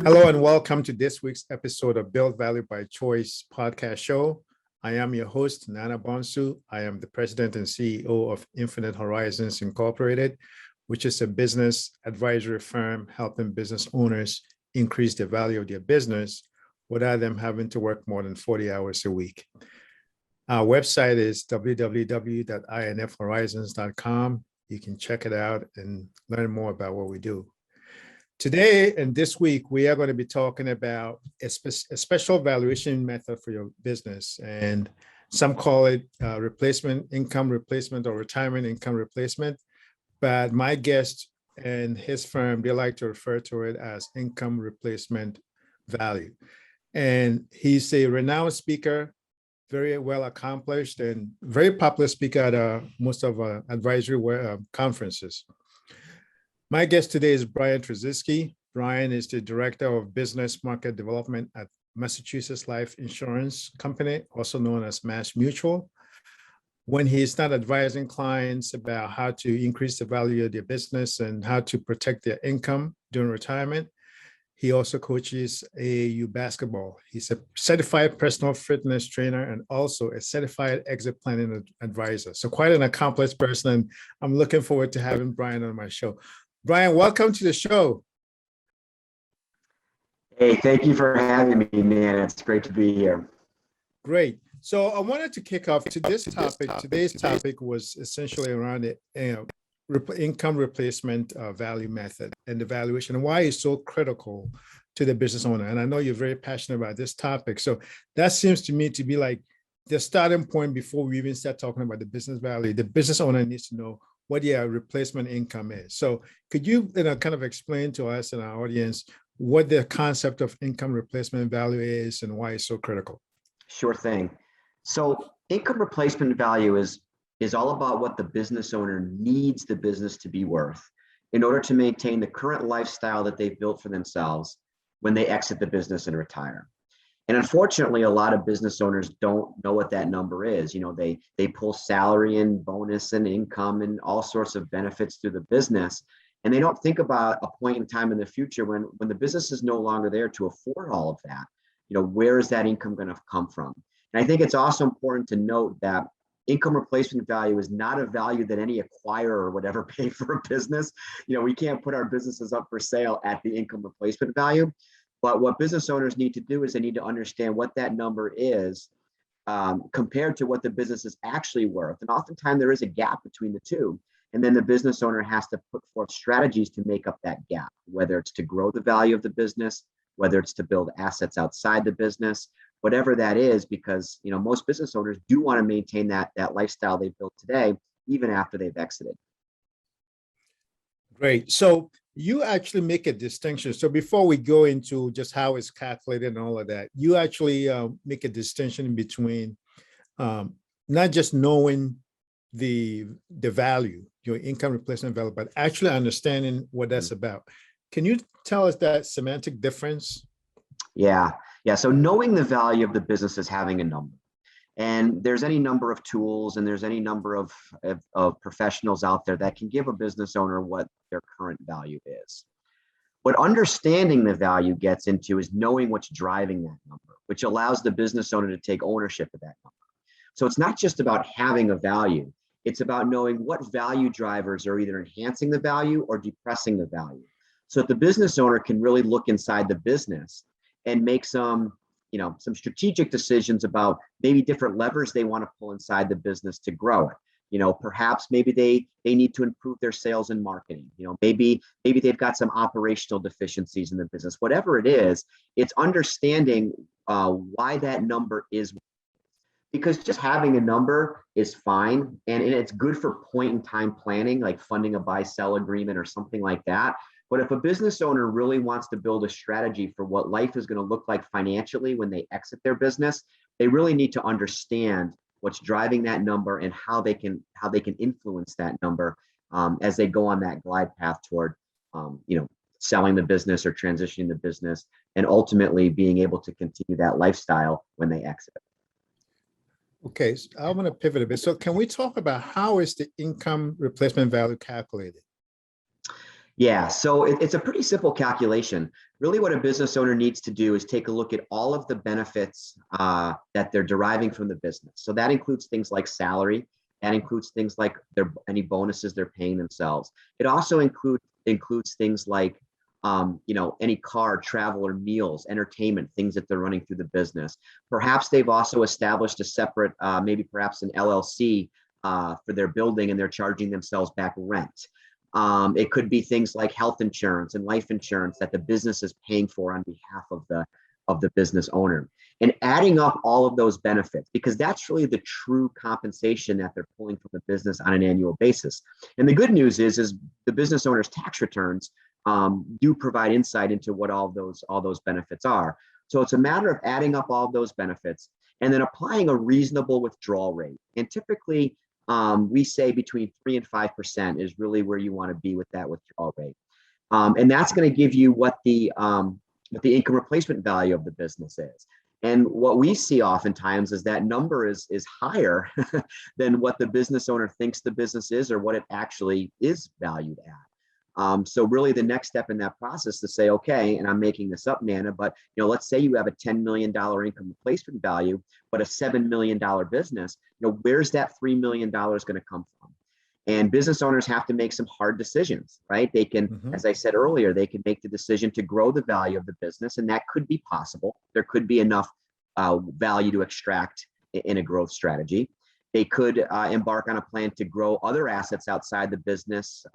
Hello and welcome to this week's episode of Build Value by Choice podcast show. I am your host, Nana Bonsu. I am the president and CEO of Infinite Horizons Incorporated, which is a business advisory firm helping business owners increase the value of their business without them having to work more than 40 hours a week. Our website is www.infhorizons.com. You can check it out and learn more about what we do. Today and this week, we are going to be talking about a special valuation method for your business. And some call it income replacement or retirement income replacement. But my guest and his firm, they like to refer to it as income replacement value. And he's a renowned speaker, very well accomplished and very popular speaker at most of our advisory conferences. My guest today is Brian Trzcinski. Brian is the Director of Business Market Development at Massachusetts Life Insurance Company, also known as Mass Mutual. When he's not advising clients about how to increase the value of their business and how to protect their income during retirement, he also coaches AAU basketball. He's a certified personal fitness trainer and also a certified exit planning advisor. So quite an accomplished person, and I'm looking forward to having Brian on my show. Brian, welcome to the show. Hey, thank you for having me, man. It's great to be here. Great. So I wanted to kick off to this topic. Today's topic was essentially around the income replacement value method and the valuation and why it's so critical to the business owner. And I know you're very passionate about this topic. So that seems to me to be like the starting point before we even start talking about the business value. The business owner needs to know what their replacement income is. So could you, kind of explain to us and our audience what the concept of income replacement value is and why it's so critical? Sure thing. So income replacement value is all about what the business owner needs the business to be worth in order to maintain the current lifestyle that they've built for themselves when they exit the business and retire. And unfortunately, a lot of business owners don't know what that number is. They pull salary and bonus and income and all sorts of benefits through the business. And they don't think about a point in time in the future when the business is no longer there to afford all of that. Where is that income going to come from? And I think it's also important to note that income replacement value is not a value that any acquirer or whatever pay for a business. We can't put our businesses up for sale at the income replacement value. But what business owners need to do is they need to understand what that number is compared to what the business is actually worth. And oftentimes there is a gap between the two. And then the business owner has to put forth strategies to make up that gap, whether it's to grow the value of the business, whether it's to build assets outside the business, whatever that is, because most business owners do want to maintain that lifestyle they've built today, even after they've exited. Great. So you actually make a distinction. So before we go into just how it's calculated and all of that, you actually make a distinction between not just knowing the value, your income replacement value, but actually understanding what that's about. Can you tell us that semantic difference? Yeah. So knowing the value of the business is having a number. And there's any number of tools and there's any number of professionals out there that can give a business owner what their current value is. What understanding the value gets into is knowing what's driving that number, which allows the business owner to take ownership of that number. So it's not just about having a value. It's about knowing what value drivers are either enhancing the value or depressing the value. So that the business owner can really look inside the business and make some strategic decisions about maybe different levers they want to pull inside the business to grow it. Perhaps maybe they need to improve their sales and marketing. Maybe they've got some operational deficiencies in the business. Whatever it is, it's understanding why that number is. Because just having a number is fine, and it's good for point in time planning, like funding a buy-sell agreement or something like that. But if a business owner really wants to build a strategy for what life is going to look like financially when they exit their business, they really need to understand what's driving that number and how they can influence that number as they go on that glide path toward selling the business or transitioning the business and ultimately being able to continue that lifestyle when they exit. Okay, so I want to pivot a bit. So can we talk about how is the income replacement value calculated? Yeah, so it's a pretty simple calculation. Really, what a business owner needs to do is take a look at all of the benefits that they're deriving from the business. So that includes things like salary. That includes things like any bonuses they're paying themselves. It also includes things like any car, travel, or meals, entertainment, things that they're running through the business. Perhaps they've also established a separate, maybe perhaps an LLC for their building, and they're charging themselves back rent. It could be things like health insurance and life insurance that the business is paying for on behalf of the business owner. And adding up all of those benefits, because that's really the true compensation that they're pulling from the business on an annual basis. And the good news is the business owner's tax returns do provide insight into what all those benefits are. So it's a matter of adding up all of those benefits and then applying a reasonable withdrawal rate. And typically, we say between 3 and 5% is really where you want to be with that withdrawal rate. And that's going to give you what the income replacement value of the business is. And what we see oftentimes is that number is higher than what the business owner thinks the business is or what it actually is valued at. So really the next step in that process is to say, okay, and I'm making this up, Nana, but let's say you have a $10 million income replacement value, but a $7 million business, where's that $3 million going to come from? And business owners have to make some hard decisions, right? They can, as I said earlier, they can make the decision to grow the value of the business, and that could be possible. There could be enough value to extract in a growth strategy. They could embark on a plan to grow other assets outside the business,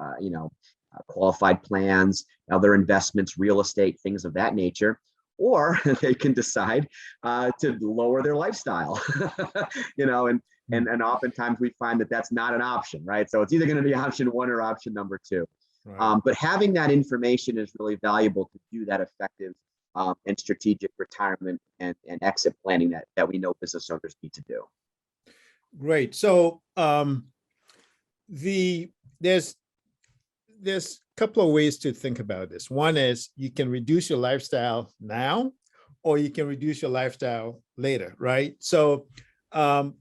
qualified plans, other investments, real estate, things of that nature. Or they can decide to lower their lifestyle, and oftentimes we find that that's not an option, right? So it's either going to be option one or option number two. Right. But having that information is really valuable to do that effective and strategic retirement and exit planning that we know business owners need to do. Great. So there's a couple of ways to think about this. One is you can reduce your lifestyle now, or you can reduce your lifestyle later, right? So and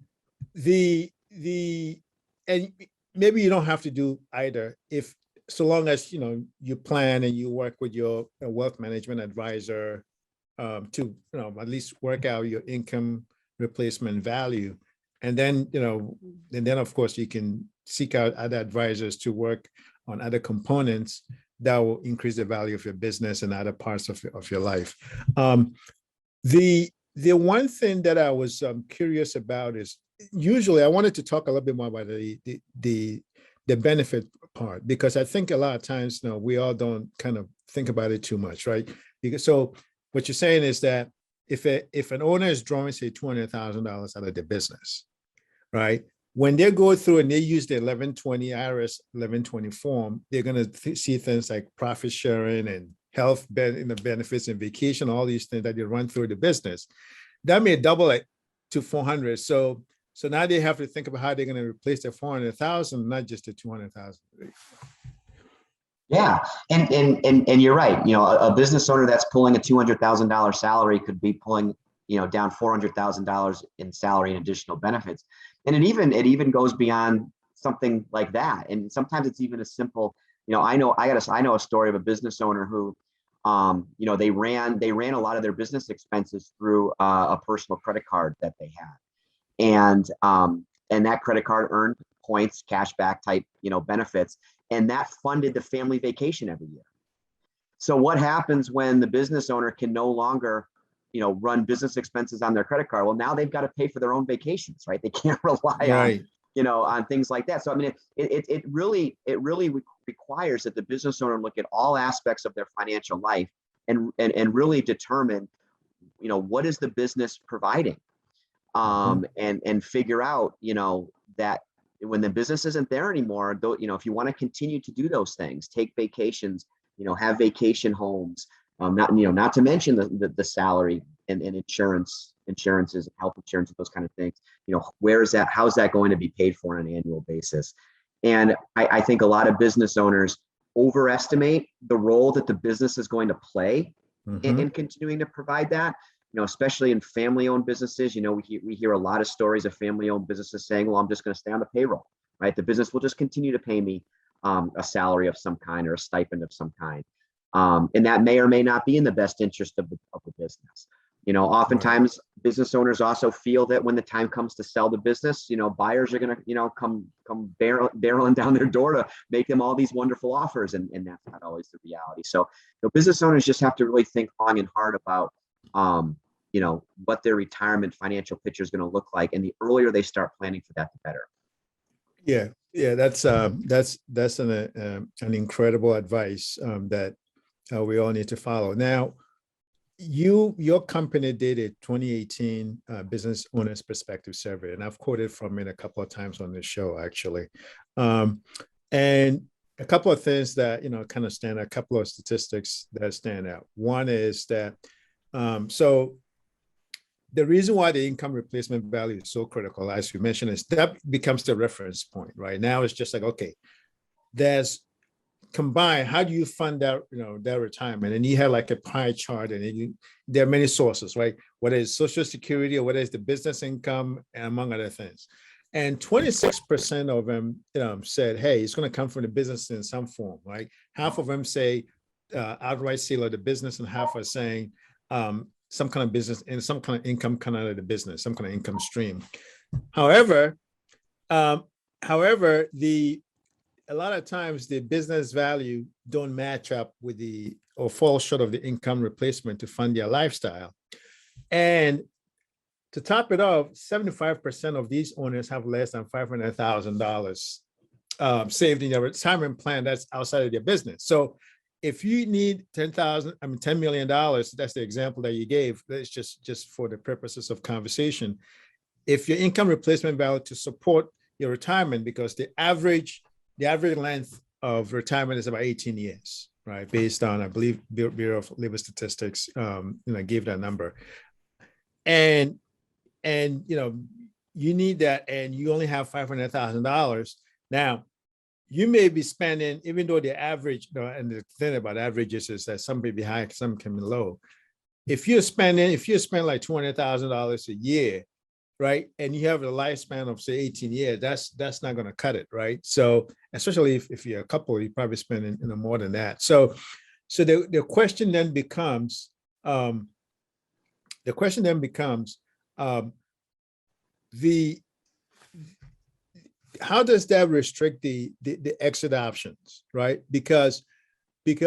maybe you don't have to do either, so long as you plan and you work with your wealth management advisor to at least work out your income replacement value. And then of course you can seek out other advisors to work on other components that will increase the value of your business and other parts of your life. The one thing that I was curious about is, usually I wanted to talk a little bit more about the benefit part, because I think a lot of times we all don't kind of think about it too much, right? So what you're saying is that if an owner is drawing, say, $200,000 out of their business, right? When they go through and they use the 1120 IRS 1120 form, they're going to see things like profit sharing and health benefits and vacation, all these things that they run through the business. That may double it to 400. So now they have to think about how they're going to replace the 400,000, not just the 200,000. Yeah, and you're right. A business owner that's pulling a $200,000 salary could be pulling down $400,000 in salary and additional benefits. And it even goes beyond something like that. And sometimes it's even as simple, I know a story of a business owner who, they ran a lot of their business expenses through a personal credit card that they had. And that credit card earned points, cash back type, benefits, and that funded the family vacation every year. So what happens when the business owner can no longer run business expenses on their credit card? Well, now they've got to pay for their own vacations, right? They can't rely on things like that. So I mean, it really requires that the business owner look at all aspects of their financial life and really determine, what is the business providing, and figure out, that when the business isn't there anymore, if you want to continue to do those things, take vacations, have vacation homes. Not to mention the salary and insurances, health insurance, those kind of things. Where is that? How's that going to be paid for on an annual basis? And I think a lot of business owners overestimate the role that the business is going to play in continuing to provide that. Especially in family-owned businesses, we hear a lot of stories of family-owned businesses saying, "Well, I'm just going to stay on the payroll, right? The business will just continue to pay me. a salary of some kind or a stipend of some kind. And that may or may not be in the best interest of the business. Oftentimes business owners also feel that when the time comes to sell the business, buyers are going to, come barreling down their door to make them all these wonderful offers. And that's not always the reality. So business owners just have to really think long and hard about, what their retirement financial picture is going to look like. And the earlier they start planning for that, the better. Yeah, that's an incredible advice that we all need to follow. Now, your company did a 2018 business owners perspective survey, and I've quoted from it a couple of times on this show, actually. And a couple of things that kind of stand out, a couple of statistics that stand out. One is that so the reason why the income replacement value is so critical, as you mentioned, is that becomes the reference point, right? Now it's just like, okay, there's combined, how do you fund that, that retirement? And you have like a pie chart, and there are many sources, right? Whether it's Social Security or whether it's the business income, and among other things. And 26% of them said, hey, it's going to come from the business in some form, right? Half of them say outright sale of the business, and half are saying some kind of business and some kind of income coming out of the business, some kind of income stream. However, a lot of times the business value don't match up with or fall short of the income replacement to fund their lifestyle. And to top it off, 75% of these owners have less than $500,000 saved in their retirement plan that's outside of their business. So if you need $10 million, that's the example that you gave. That's just for the purposes of conversation. If your income replacement value to support your retirement, because the average length of retirement is about 18 years, right? Based on, I believe, Bureau of Labor Statistics, gave that number. And you need that, and you only have $500,000. Now, you may be spending, even though the average, and the thing about averages is that some may be high, some can be low. If you spend like $200,000 a year, right, and you have a lifespan of say 18 years, that's not going to cut it, right? So especially if you're a couple, you're probably spending more than that. So the question then becomes, how does that restrict the exit options, right? Because the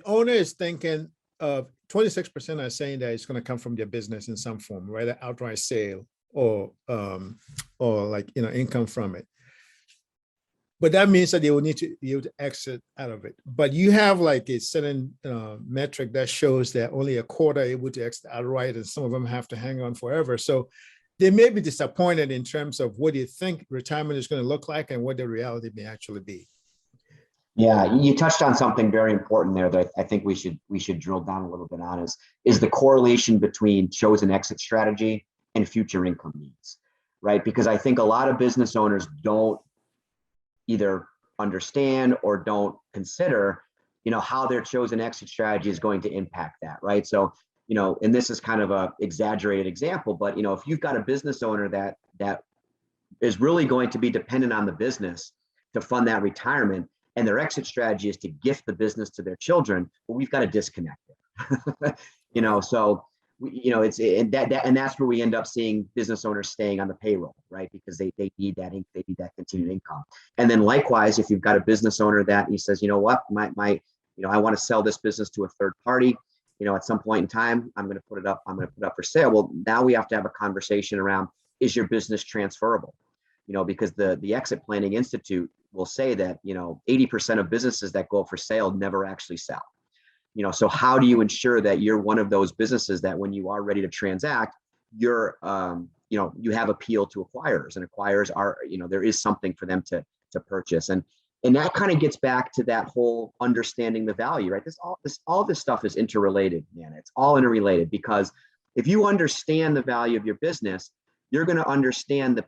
owner is thinking of 26% are saying that it's going to come from their business in some form, right? An outright sale or income from it. But that means that they will need to be able to exit out of it. But you have like a certain metric that shows that only a quarter are able to exit outright, and some of them have to hang on forever. So they may be disappointed in terms of what you think retirement is going to look like and what the reality may actually be. Yeah, you touched on something very important there that I think we should drill down a little bit on is the correlation between chosen exit strategy and future income needs, right? Because I think a lot of business owners don't either understand or don't consider, how their chosen exit strategy is going to impact that, right? So, and this is kind of a exaggerated example, but if you've got a business owner that is really going to be dependent on the business to fund that retirement, and their exit strategy is to gift the business to their children, well, we've got to disconnect it. So and that's where we end up seeing business owners staying on the payroll, right? Because they need that continued income. And then likewise, if you've got a business owner that he says, I want to sell this business to a third party, at some point in time, I'm going to put it up for sale. Well, now we have to have a conversation around, is your business transferable? Because the Exit Planning Institute will say that, 80% of businesses that go up for sale never actually sell. So how do you ensure that you're one of those businesses that when you are ready to transact, you're, you have appeal to acquirers, and acquirers are, there is something for them to purchase. And that kind of gets back to that whole understanding the value, right? All this stuff is interrelated, man. It's all interrelated, because if you understand the value of your business, you're going to understand the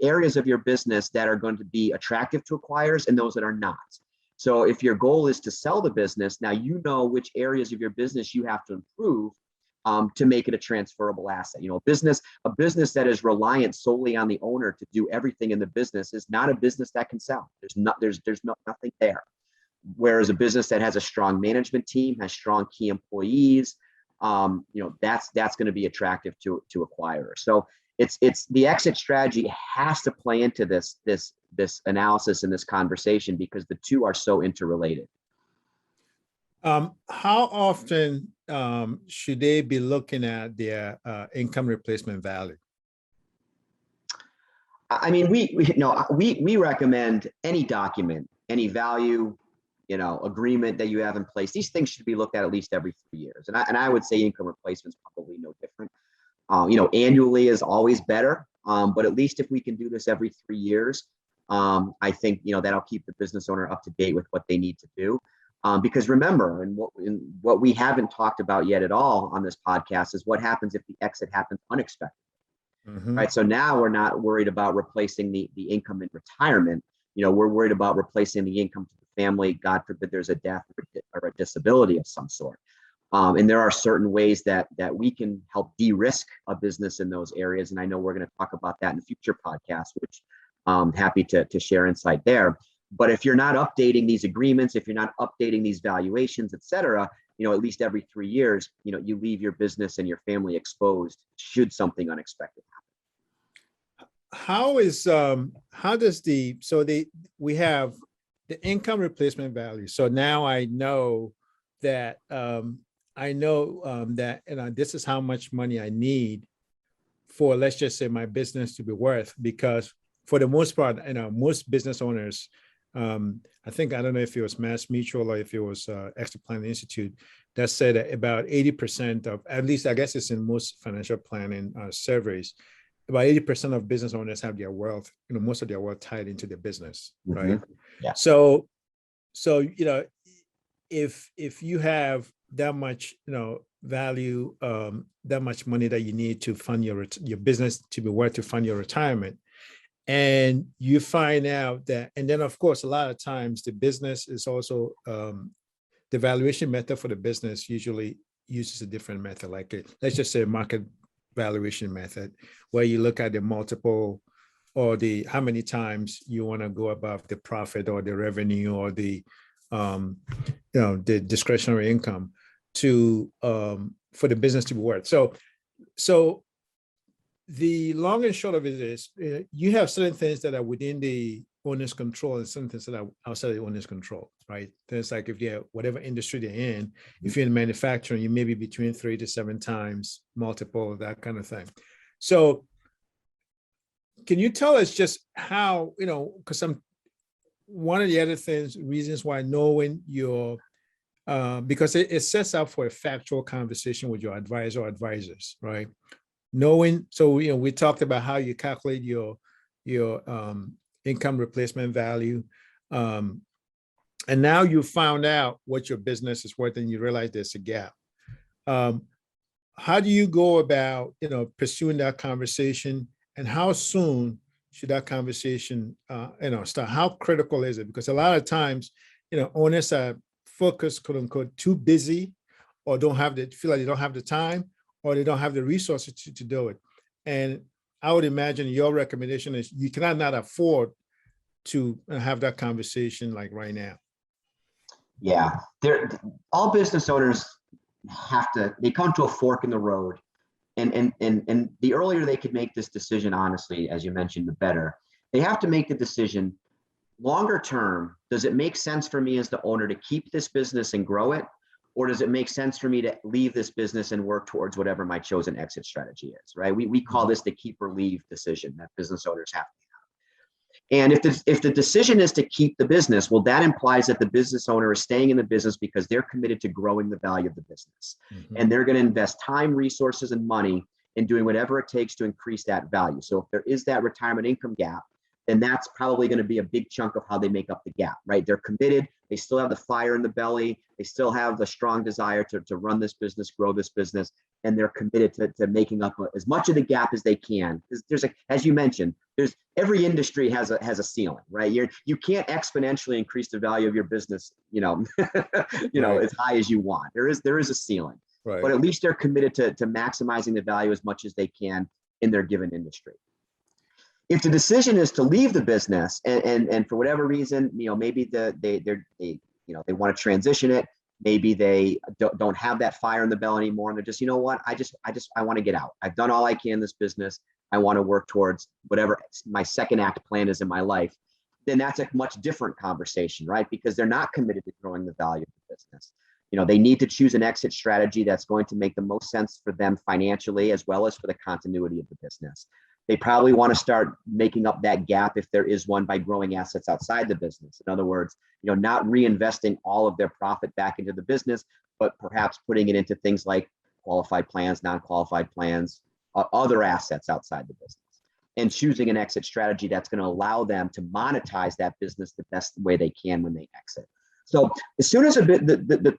areas of your business that are going to be attractive to acquirers and those that are not. So if your goal is to sell the business, now you know which areas of your business you have to improve to make it a transferable asset. A business that is reliant solely on the owner to do everything in the business is not a business that can sell. There's nothing there. Whereas a business that has a strong management team, has strong key employees, that's going to be attractive to acquirers. So it's the exit strategy has to play into this analysis and this conversation, because the two are so interrelated. How often should they be looking at their income replacement value? I mean, we recommend any document, any value, agreement that you have in place. These things should be looked at least every 3 years. And I would say income replacement is probably no different. Annually is always better. But at least if we can do this every 3 years, I think, that'll keep the business owner up to date with what they need to do. Because remember, and what we haven't talked about yet at all on this podcast is what happens if the exit happens unexpectedly. Mm-hmm. Right. So now we're not worried about replacing the income in retirement. We're worried about replacing the income to the family. God forbid there's a death or a disability of some sort. And there are certain ways that we can help de-risk a business in those areas. And I know we're going to talk about that in future podcasts, which I'm happy to share insight there. But if you're not updating these agreements, if you're not updating these valuations, et cetera, at least every 3 years, you leave your business and your family exposed should something unexpected happen. We have the income replacement value. So now I know that this is how much money I need for, let's just say, my business to be worth, because for the most part, most business owners, I don't know if it was Mass Mutual or if it was Extra Planning Institute, that said that about 80% of, at least I guess it's in most financial planning surveys, about 80% of business owners have their wealth, most of their wealth tied into their business, right? Mm-hmm. Yeah. So if you have that much, value, that much money that you need to fund your business to be worth to fund your retirement, and you find out that, and then of course, a lot of times the business is also, the valuation method for the business usually uses a different method, like let's just say a market valuation method, where you look at the multiple or the how many times you want to go above the profit or the revenue or the the discretionary income to for the business to be worth. So the long and short of it is, you have certain things that are within the owner's control and certain things that are outside of the owner's control, right? Things like if they're whatever industry they're in, if you're in manufacturing, you may be between 3 to 7 times multiple, that kind of thing. So can you tell us just how, because one of the other reasons why knowing your, because it sets up for a factual conversation with your advisor or advisors, right? Knowing, so we talked about how you calculate your income replacement value, and now you found out what your business is worth, and you realize there's a gap. How do you go about pursuing that conversation, and how soon should that conversation start? How critical is it? Because a lot of times owners are focused, quote unquote, too busy, or feel like they don't have the time, or they don't have the resources to do it. And I would imagine your recommendation is you cannot not afford to have that conversation like right now. Yeah, all business owners they come to a fork in the road. And the earlier they could make this decision, honestly, as you mentioned, the better. They have to make the decision longer term. Does it make sense for me as the owner to keep this business and grow it? Or does it make sense for me to leave this business and work towards whatever my chosen exit strategy is, right? We call this the keep or leave decision that business owners have to have. And if the decision is to keep the business, well, that implies that the business owner is staying in the business because they're committed to growing the value of the business. Mm-hmm. And they're going to invest time, resources, and money in doing whatever it takes to increase that value. So if there is that retirement income gap, then that's probably going to be a big chunk of how they make up the gap, right? They're committed. They still have the fire in the belly. They still have the strong desire to run this business, grow this business, and they're committed to making up as much of the gap as they can. There's as you mentioned, every industry has a ceiling, right? You can't exponentially increase the value of your business, right. As high as you want. There is a ceiling. Right. but at least they're committed to maximizing the value as much as they can in their given industry. If the decision is to leave the business and for whatever reason, maybe they want to transition it, maybe they don't have that fire in the belly anymore, and they're just, I want to get out. I've done all I can in this business. I want to work towards whatever my second act plan is in my life. Then that's a much different conversation, right? Because they're not committed to growing the value of the business. They need to choose an exit strategy that's going to make the most sense for them financially, as well as for the continuity of the business. They probably want to start making up that gap, if there is one, by growing assets outside the business. In other words, not reinvesting all of their profit back into the business, but perhaps putting it into things like qualified plans, non-qualified plans, other assets outside the business, and choosing an exit strategy that's going to allow them to monetize that business the best way they can when they exit. So as soon as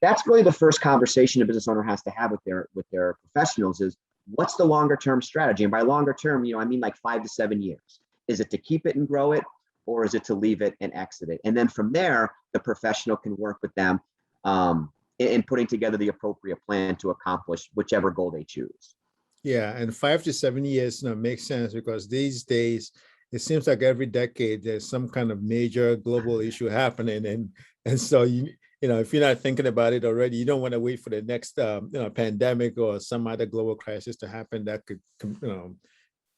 that's really the first conversation a business owner has to have with their professionals is, what's the longer term strategy? And by longer term, I mean like 5 to 7 years. Is it to keep it and grow it, or is it to leave it and exit it? And then from there, the professional can work with them in putting together the appropriate plan to accomplish whichever goal they choose. Yeah, and 5 to 7 years makes sense, because these days it seems like every decade there's some kind of major global issue happening, and so if you're not thinking about it already, you don't want to wait for the next pandemic or some other global crisis to happen that could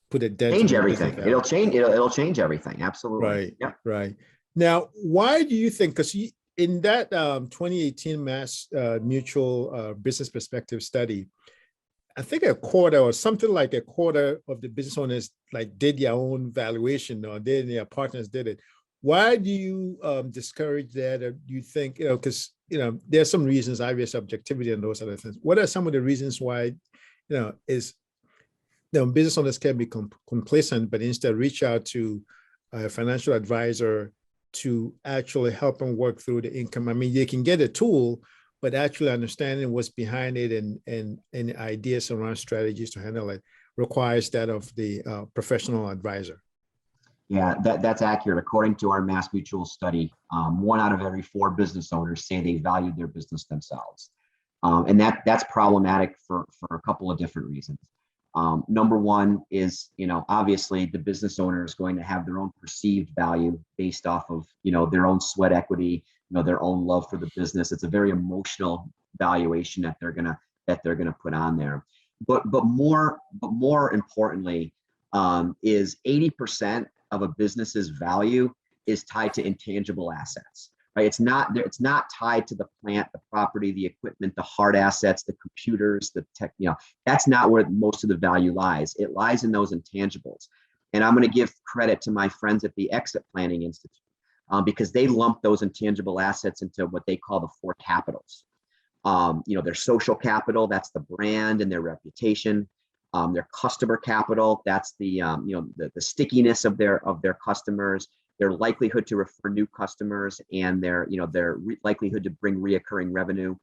put a dent Change in everything. It'll change everything. Absolutely. Right. Yeah. Right. Now, why do you think? Because in that 2018 Mass Mutual Business Perspective study, I think a quarter or something like a quarter of the business owners did their own valuation, or their partners did it. Why do you discourage that? Or do you think, because, there's some reasons, obvious objectivity and those other things. What are some of the reasons why, business owners can be complacent, but instead reach out to a financial advisor to actually help them work through the income? I mean, they can get a tool, but actually understanding what's behind it and ideas around strategies to handle it requires that of the professional advisor. Yeah, that's accurate. According to our Mass Mutual study, 1 out of every 4 business owners say they value their business themselves. And that's problematic for a couple of different reasons. Number one is, obviously the business owner is going to have their own perceived value based off of, their own sweat equity, their own love for the business. It's a very emotional valuation that they're gonna put on there. But more importantly, is 80% of a business's value is tied to intangible assets. Right? It's not tied to the plant, the property, the equipment, the hard assets, the computers, the tech. That's not where most of the value lies. It lies in those intangibles. And I'm going to give credit to my friends at the Exit Planning Institute, because they lump those intangible assets into what they call the 4 capitals. Their social capital, that's the brand and their reputation. Their customer capital, that's the stickiness of their customers, their likelihood to refer new customers, and their likelihood to bring reoccurring revenue.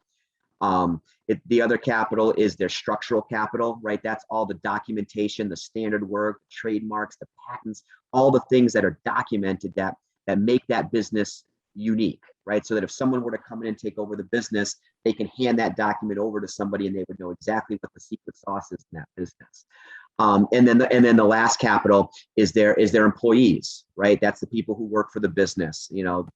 The other capital is their structural capital, right? That's all the documentation, the standard work, trademarks, the patents, all the things that are documented that make that business unique, right? So that if someone were to come in and take over the business, they can hand that document over to somebody and they would know exactly what the secret sauce is in that business. And then the last capital is their employees, right? That's the people who work for the business, team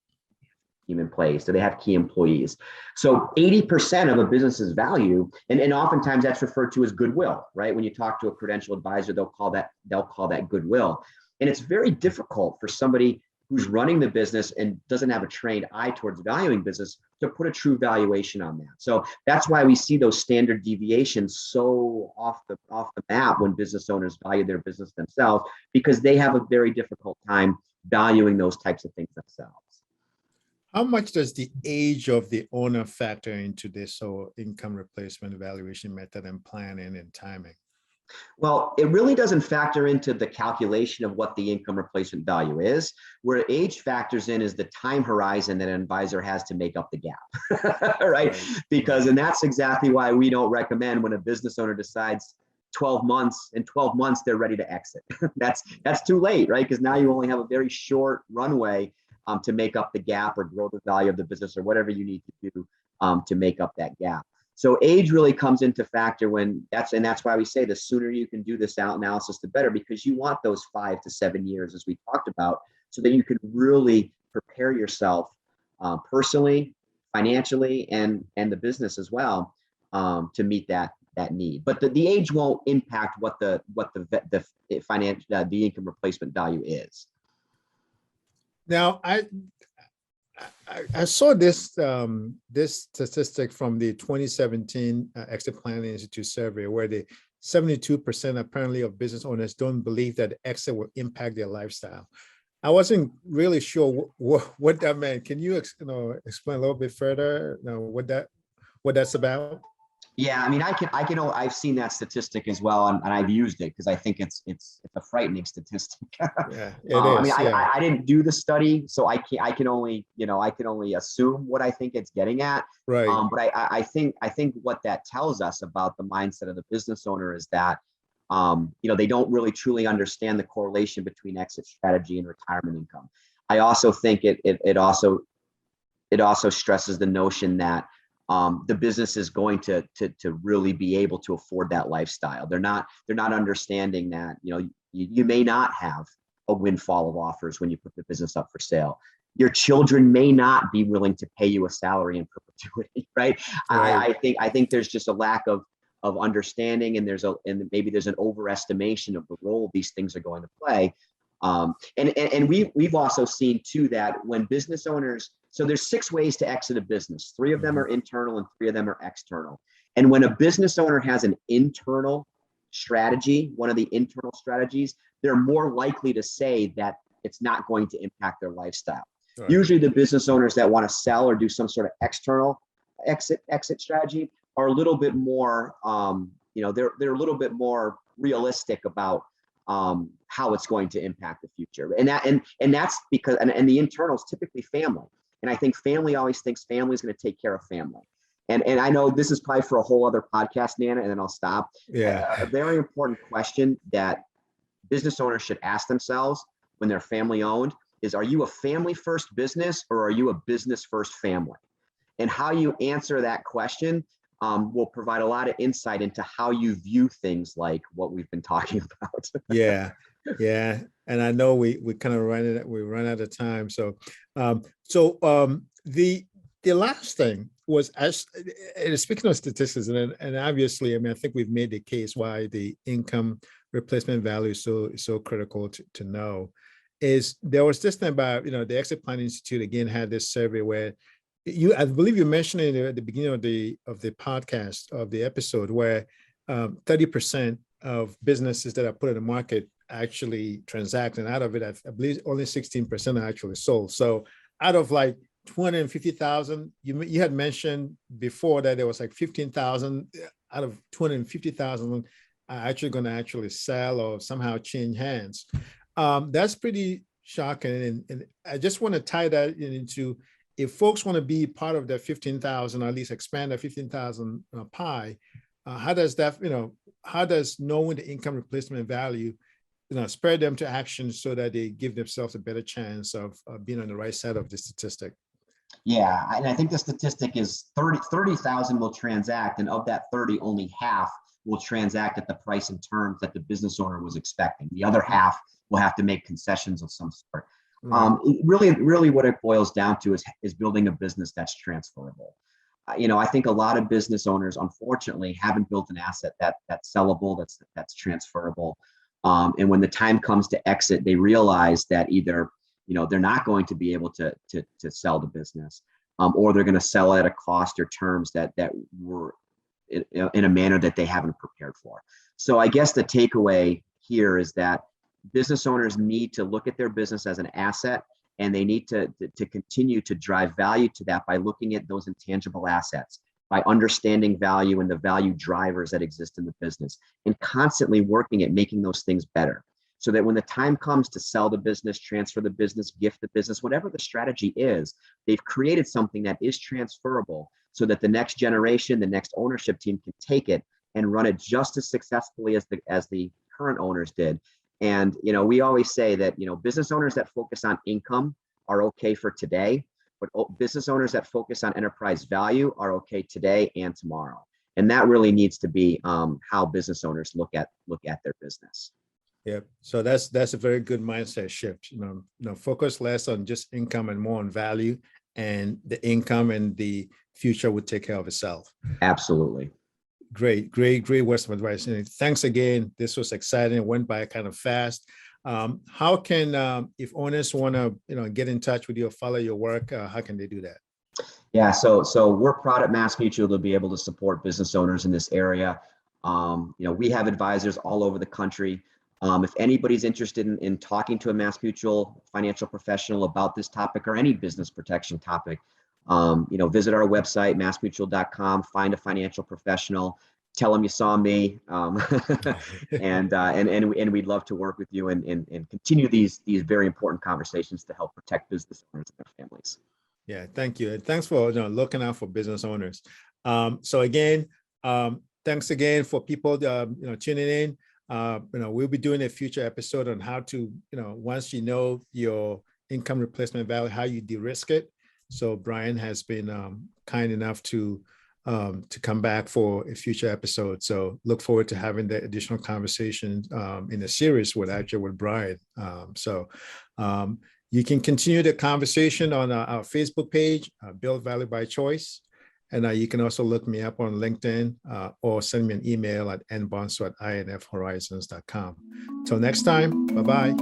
in place. Do they have key employees? So 80% of a business's value, and oftentimes that's referred to as goodwill, right? When you talk to a credential advisor, they'll call that goodwill. And it's very difficult for somebody who's running the business and doesn't have a trained eye towards valuing business to put a true valuation on that. So that's why we see those standard deviations so off the map when business owners value their business themselves, because they have a very difficult time valuing those types of things themselves. How much does the age of the owner factor into this whole income replacement evaluation method and planning and timing? Well, it really doesn't factor into the calculation of what the income replacement value is. Where age factors in is the time horizon that an advisor has to make up the gap, right? Because, and that's exactly why we don't recommend when a business owner decides 12 months, in 12 months, they're ready to exit. That's too late, right? Because now you only have a very short runway to make up the gap or grow the value of the business or whatever you need to do to make up that gap. So age really comes into factor and that's why we say the sooner you can do this analysis, the better, because you want those 5 to 7 years, as we talked about, so that you can really prepare yourself personally, financially, and the business as well, to meet that need. But the age won't impact what the financial the income replacement value is. Now, I saw this this statistic from the 2017 Exit Planning Institute survey, where the 72% apparently of business owners don't believe that exit will impact their lifestyle. I wasn't really sure what that meant. Can you explain a little bit further, what that's about? Yeah, I mean, I've seen that statistic as well, and I've used it because I think it's a frightening statistic. Yeah, it is. I mean, yeah. I didn't do the study, so I can only assume what I think it's getting at. Right. But I think what that tells us about the mindset of the business owner is that they don't really truly understand the correlation between exit strategy and retirement income. I also think it also stresses the notion that the business is going to really be able to afford that lifestyle. They're not understanding that you may not have a windfall of offers when you put the business up for sale. Your children may not be willing to pay you a salary in perpetuity, right? Right. I think there's just a lack of understanding, and maybe there's an overestimation of the role these things are going to play. And we've also seen too that when business owners, so there's 6 ways to exit a business. 3 of them are internal and 3 of them are external. And when a business owner has an internal strategy, one of the internal strategies, they're more likely to say that it's not going to impact their lifestyle. Right. Usually the business owners that want to sell or do some sort of external exit strategy are a little bit more, they're a little bit more realistic about how it's going to impact the future. And that's because, and the internal is typically family. And I think family always thinks family is going to take care of family. And I know this is probably for a whole other podcast, Nana, and then I'll stop. Yeah. A very important question that business owners should ask themselves when they're family owned is, are you a family first business or are you a business first family? And how you answer that question will provide a lot of insight into how you view things like what we've been talking about. Yeah. And I know we kind of run out of time. So the last thing was, speaking of statistics, and obviously, I mean, I think we've made the case why the income replacement value is so critical to know. Is there was this thing about, the Exit Planning Institute again had this survey where I believe you mentioned it at the beginning of the podcast, of the episode, where 30% of businesses that are put in the market actually transact, and out of it, I believe only 16% are actually sold. So out of like 250,000, you had mentioned before that there was like 15,000 out of 250,000 are actually going to actually sell or somehow change hands. That's pretty shocking, and I just want to tie that into, if folks want to be part of that 15,000, or at least expand that 15,000 pie, how does that, how does knowing the income replacement value, spur them to action so that they give themselves a better chance of being on the right side of the statistic? Yeah, and I think the statistic is 30,000 will transact, and of that 30, only half will transact at the price and terms that the business owner was expecting. The other half will have to make concessions of some sort. Really what it boils down to is building a business that's transferable. I think a lot of business owners, unfortunately, haven't built an asset that's sellable, that's transferable. And when the time comes to exit, they realize that either they're not going to be able to sell the business, or they're going to sell at a cost or terms that were in a manner that they haven't prepared for. So I guess the takeaway here is that business owners need to look at their business as an asset, and they need to continue to drive value to that by looking at those intangible assets, by understanding value and the value drivers that exist in the business, and constantly working at making those things better, so that when the time comes to sell the business, transfer the business, gift the business, whatever the strategy is, they've created something that is transferable, so that the next generation, the next ownership team can take it and run it just as successfully as the current owners did. And we always say that business owners that focus on income are okay for today, but business owners that focus on enterprise value are okay today and tomorrow. And that really needs to be how business owners look at their business. Yeah, so that's a very good mindset shift. Focus less on just income and more on value, and the income and the future would take care of itself. Absolutely. Great words of advice. And thanks again. This was exciting. It went by kind of fast. How can if owners want to get in touch with you or follow your work, how can they do that? Yeah, so we're proud at MassMutual to be able to support business owners in this area. We have advisors all over the country. If anybody's interested in talking to a MassMutual financial professional about this topic or any business protection topic, visit our website, massmutual.com, find a financial professional, tell them you saw me, and we'd love to work with you and continue these very important conversations to help protect business owners and their families. Yeah, thank you. And thanks for looking out for business owners. So again, thanks again for people tuning in. We'll be doing a future episode on how to, once you know your income replacement value, how you de-risk it. So Brian has been kind enough to come back for a future episode. So look forward to having the additional conversations in a series with Brian. You can continue the conversation on our Facebook page, Build Value by Choice. And you can also look me up on LinkedIn or send me an email at nbonso@infhorizons.com. Till next time, bye-bye.